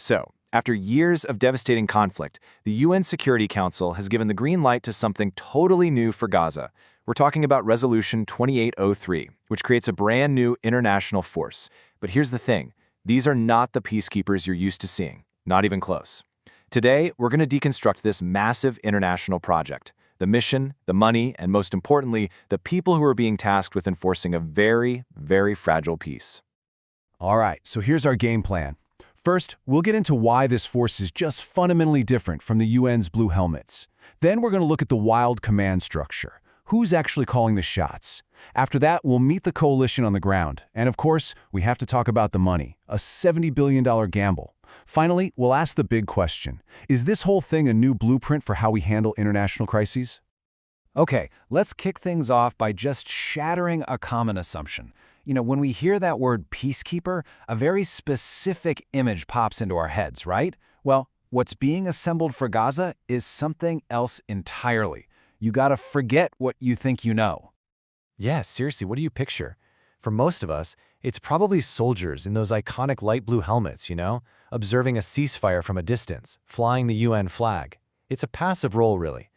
So, after years of devastating conflict, the UN Security Council has given the green light to something totally new for Gaza. We're talking about Resolution 2803, which creates a brand new international force. But here's the thing, these are not the peacekeepers you're used to seeing, not even close. Today, we're going to deconstruct this massive international project, the mission, the money, and most importantly, the people who are being tasked with enforcing a very, very fragile peace. All right, so here's our game plan. First, we'll get into why this force is just fundamentally different from the UN's Blue Helmets. Then we're going to look at the wild command structure. Who's actually calling the shots? After that, we'll meet the coalition on the ground. And of course, we have to talk about the money, a $70 billion gamble. Finally, we'll ask the big question. Is this whole thing a new blueprint for how we handle international crises? Okay, let's kick things off by just shattering a common assumption. When we hear that word peacekeeper, a very specific image pops into our heads, right? Well, what's being assembled for Gaza is something else entirely. You gotta forget what you think you know. Yeah, seriously, what do you picture? For most of us, it's probably soldiers in those iconic light blue helmets, observing a ceasefire from a distance, flying the UN flag. It's a passive role, really.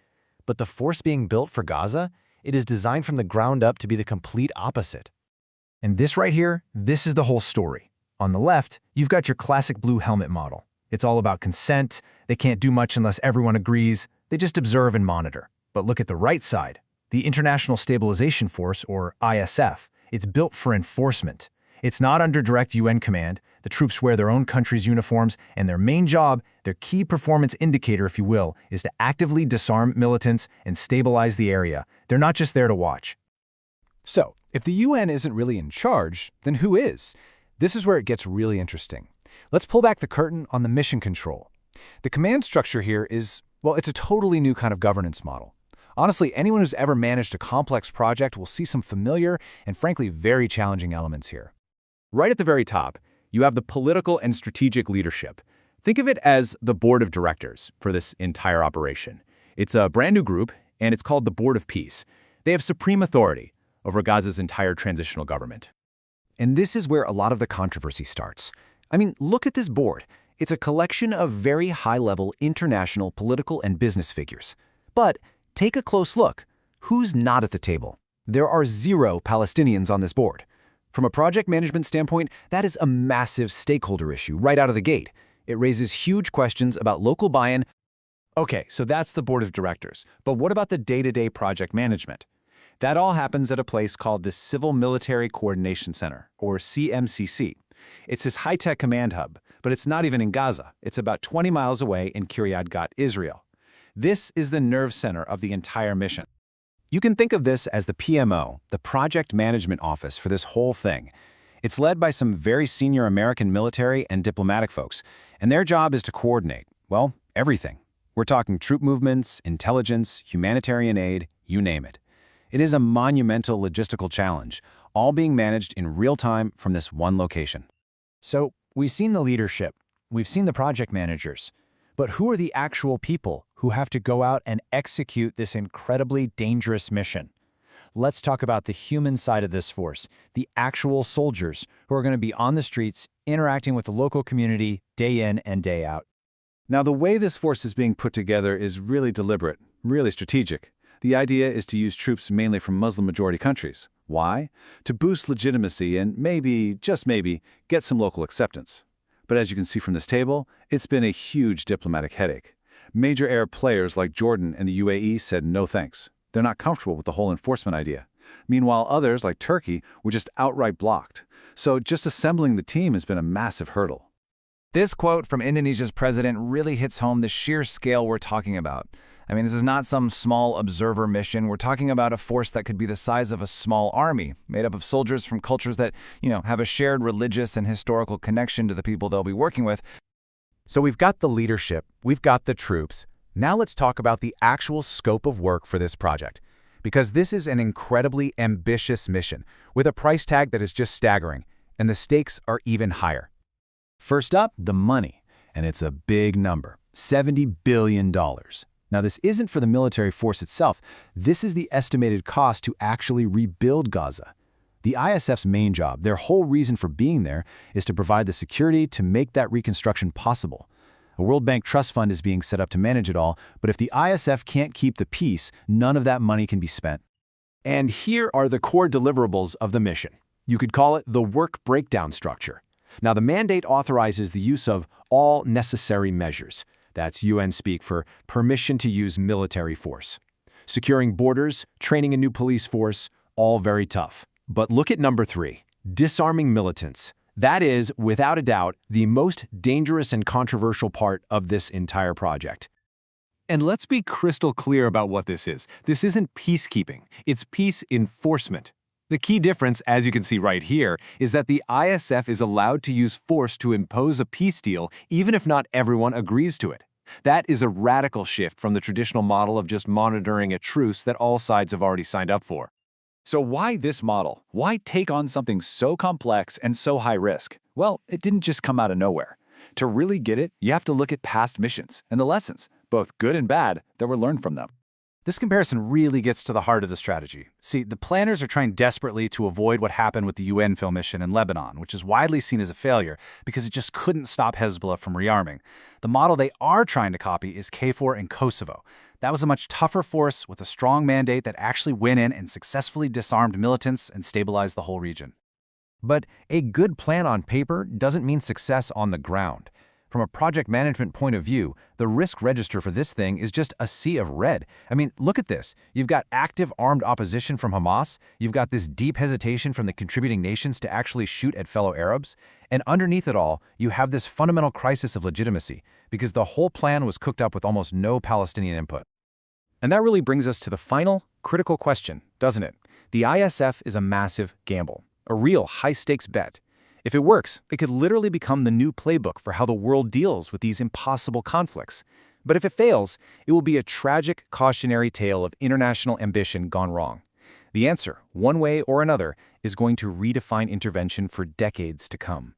But the force being built for Gaza, it is designed from the ground up to be the complete opposite. And this right here, this is the whole story. On the left, you've got your classic blue helmet model. It's all about consent. They can't do much unless everyone agrees. They just observe and monitor. But look at the right side. The International Stabilization Force, or ISF, it's built for enforcement. It's not under direct UN command. The troops wear their own country's uniforms, and their main job, their key performance indicator, if you will, is to actively disarm militants and stabilize the area. They're not just there to watch. So, if the UN isn't really in charge, then who is? This is where it gets really interesting. Let's pull back the curtain on the mission control. The command structure here is, well, it's a totally new kind of governance model. Honestly, anyone who's ever managed a complex project will see some familiar and frankly very challenging elements here. Right at the very top, you have the political and strategic leadership. Think of it as the board of directors for this entire operation. It's a brand new group, and it's called the Board of Peace. They have supreme authority over Gaza's entire transitional government. And this is where a lot of the controversy starts. I mean, look at this board. It's a collection of very high-level international political and business figures. But take a close look. Who's not at the table? There are 0 Palestinians on this board. From a project management standpoint, that is a massive stakeholder issue right out of the gate. It raises huge questions about local buy-in. Okay, so that's the board of directors. But what about the day-to-day project management? That all happens at a place called the Civil Military Coordination Center, or CMCC. It's this high-tech command hub, but it's not even in Gaza. It's about 20 miles away in Kiryat Gat, Israel. This is the nerve center of the entire mission. You can think of this as the PMO, the Project Management Office for this whole thing. It's led by some very senior American military and diplomatic folks, and their job is to coordinate, well, everything. We're talking troop movements, intelligence, humanitarian aid, you name it. It is a monumental logistical challenge, all being managed in real time from this one location. So, we've seen the leadership, we've seen the project managers, but who are the actual people who have to go out and execute this incredibly dangerous mission? Let's talk about the human side of this force, the actual soldiers who are going to be on the streets interacting with the local community day in and day out. Now, the way this force is being put together is really deliberate, really strategic. The idea is to use troops mainly from Muslim-majority countries. Why? To boost legitimacy and maybe, just maybe, get some local acceptance. But as you can see from this table, it's been a huge diplomatic headache. Major Arab players like Jordan and the UAE said no thanks. They're not comfortable with the whole enforcement idea. Meanwhile, others, like Turkey, were just outright blocked. So just assembling the team has been a massive hurdle. This quote from Indonesia's president really hits home the sheer scale we're talking about. I mean, this is not some small observer mission. We're talking about a force that could be the size of a small army, made up of soldiers from cultures that, have a shared religious and historical connection to the people they'll be working with. So we've got the leadership, we've got the troops. Now let's talk about the actual scope of work for this project. Because this is an incredibly ambitious mission, with a price tag that is just staggering, and the stakes are even higher. First up, the money, and it's a big number, $70 billion. Now, this isn't for the military force itself. This is the estimated cost to actually rebuild Gaza. The ISF's main job, their whole reason for being there, is to provide the security to make that reconstruction possible. A World Bank trust fund is being set up to manage it all, but if the ISF can't keep the peace, none of that money can be spent. And here are the core deliverables of the mission. You could call it the work breakdown structure. Now, the mandate authorizes the use of all necessary measures. That's UN speak for permission to use military force. Securing borders, training a new police force, all very tough. But look at number 3, disarming militants. That is, without a doubt, the most dangerous and controversial part of this entire project. And let's be crystal clear about what this is. This isn't peacekeeping, it's peace enforcement. The key difference, as you can see right here, is that the ISF is allowed to use force to impose a peace deal even if not everyone agrees to it. That is a radical shift from the traditional model of just monitoring a truce that all sides have already signed up for. So why this model? Why take on something so complex and so high risk? Well, it didn't just come out of nowhere. To really get it, you have to look at past missions and the lessons, both good and bad, that were learned from them. This comparison really gets to the heart of the strategy. See, the planners are trying desperately to avoid what happened with the UNFIL mission in Lebanon, which is widely seen as a failure because it just couldn't stop Hezbollah from rearming. The model they are trying to copy is KFOR in Kosovo. That was a much tougher force with a strong mandate that actually went in and successfully disarmed militants and stabilized the whole region. But a good plan on paper doesn't mean success on the ground. From a project management point of view, the risk register for this thing is just a sea of red. I mean, look at this. You've got active armed opposition from Hamas, you've got this deep hesitation from the contributing nations to actually shoot at fellow Arabs, and underneath it all, you have this fundamental crisis of legitimacy, because the whole plan was cooked up with almost no Palestinian input. And that really brings us to the final, critical question, doesn't it? The ISF is a massive gamble, a real high-stakes bet. If it works, it could literally become the new playbook for how the world deals with these impossible conflicts. But if it fails, it will be a tragic, cautionary tale of international ambition gone wrong. The answer, one way or another, is going to redefine intervention for decades to come.